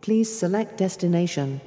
Please select destination.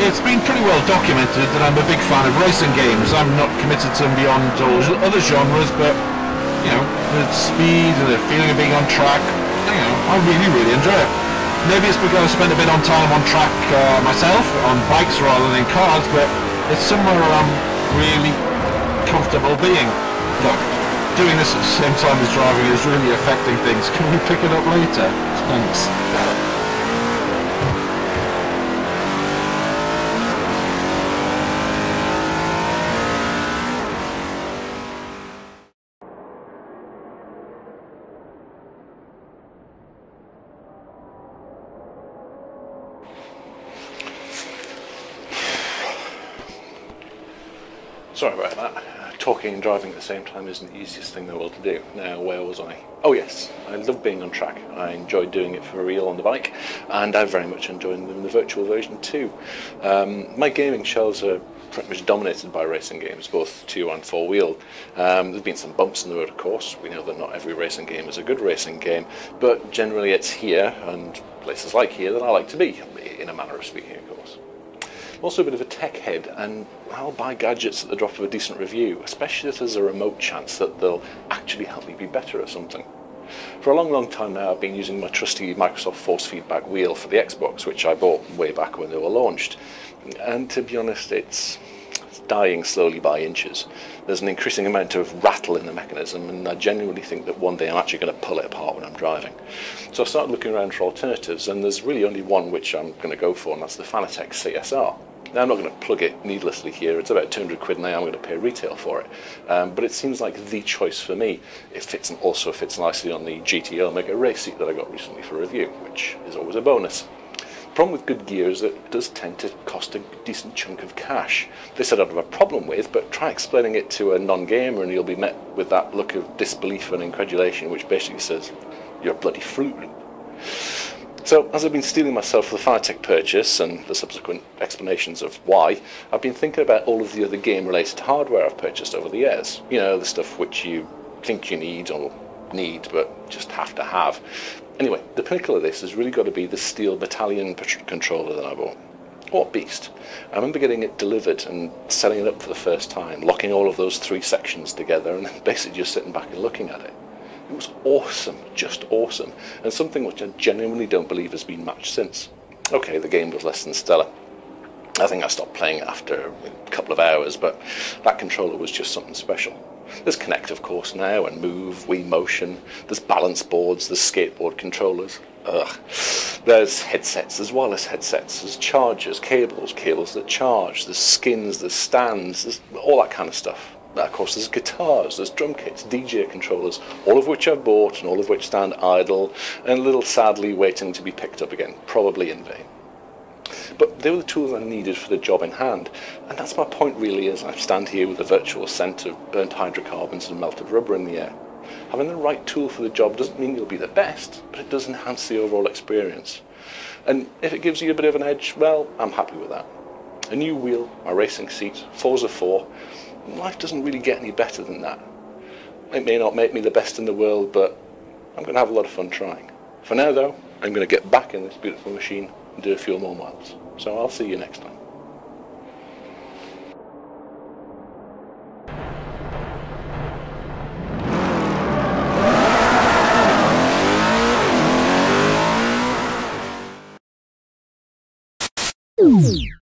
It's been pretty well documented that I'm a big fan of racing games. I'm not committed to them beyond all other genres, but, you know, the speed and the feeling of being on track, you know, I really enjoy it. Maybe it's because I spent a bit on time on track myself, on bikes rather than in cars, but it's somewhere where I'm really comfortable being. Look, doing this at the same time as driving is really affecting things. Can we pick it up later? Thanks. Sorry about that. Talking and driving at the same time isn't the easiest thing in the world to do. Now, where was I? Oh yes, I love being on track. I enjoy doing it for real on the bike, and I very much enjoy them in the virtual version too. My gaming shelves are pretty much dominated by racing games, both 2 and 4 wheel. There's been some bumps in the road, of course. We know that not every racing game is a good racing game, but generally it's here, and places like here, that I like to be, in a manner of speaking, of course. I'm also a bit of a tech head, and I'll buy gadgets at the drop of a decent review, especially if there's a remote chance that they'll actually help me be better at something. For a long time now, I've been using my trusty Microsoft force feedback wheel for the Xbox, which I bought way back when they were launched. And to be honest, it's dying slowly by inches. There's an increasing amount of rattle in the mechanism, and I genuinely think that one day I'm actually going to pull it apart when I'm driving. So I started looking around for alternatives, and there's really only one which I'm going to go for, and that's the Fanatec CSR. Now, I'm not going to plug it needlessly here. It's about 200 quid now. I'm going to pay retail for it. But it seems like the choice for me. It fits, and also fits nicely on the GT Omega race seat that I got recently for review, which is always a bonus. The problem with good gear is that it does tend to cost a decent chunk of cash. This I don't have a problem with, but try explaining it to a non-gamer and you'll be met with that look of disbelief and incredulation, which basically says, you're a bloody Fruit Loop. So, as I've been steeling myself for the Fanatec purchase and the subsequent explanations of why, I've been thinking about all of the other game-related hardware I've purchased over the years. You know, the stuff which you think you need or need, but just have to have. Anyway, the pinnacle of this has really got to be the Steel Battalion controller that I bought. What beast. I remember getting it delivered and setting it up for the first time, locking all of those 3 sections together and basically just sitting back and looking at it. It was awesome, just awesome, and something which I genuinely don't believe has been matched since. Okay, the game was less than stellar. I think I stopped playing it after a couple of hours, but that controller was just something special. There's Kinect, of course, now, and Move, Wii Motion. There's balance boards, there's skateboard controllers. There's headsets, there's wireless headsets, there's chargers, cables that charge, there's skins, there's stands, there's all that kind of stuff. Of course, there's guitars, there's drum kits, DJ controllers, all of which I've bought and all of which stand idle and a little sadly waiting to be picked up again, probably in vain. But they were the tools I needed for the job in hand, and that's my point really as I stand here with a virtual scent of burnt hydrocarbons and melted rubber in the air. Having the right tool for the job doesn't mean you'll be the best, but it does enhance the overall experience. And if it gives you a bit of an edge, well, I'm happy with that. A new wheel, my racing seat, Forza 4, life doesn't really get any better than that. It may not make me the best in the world, but I'm going to have a lot of fun trying. For now though, I'm going to get back in this beautiful machine and do a few more miles. So I'll see you next time.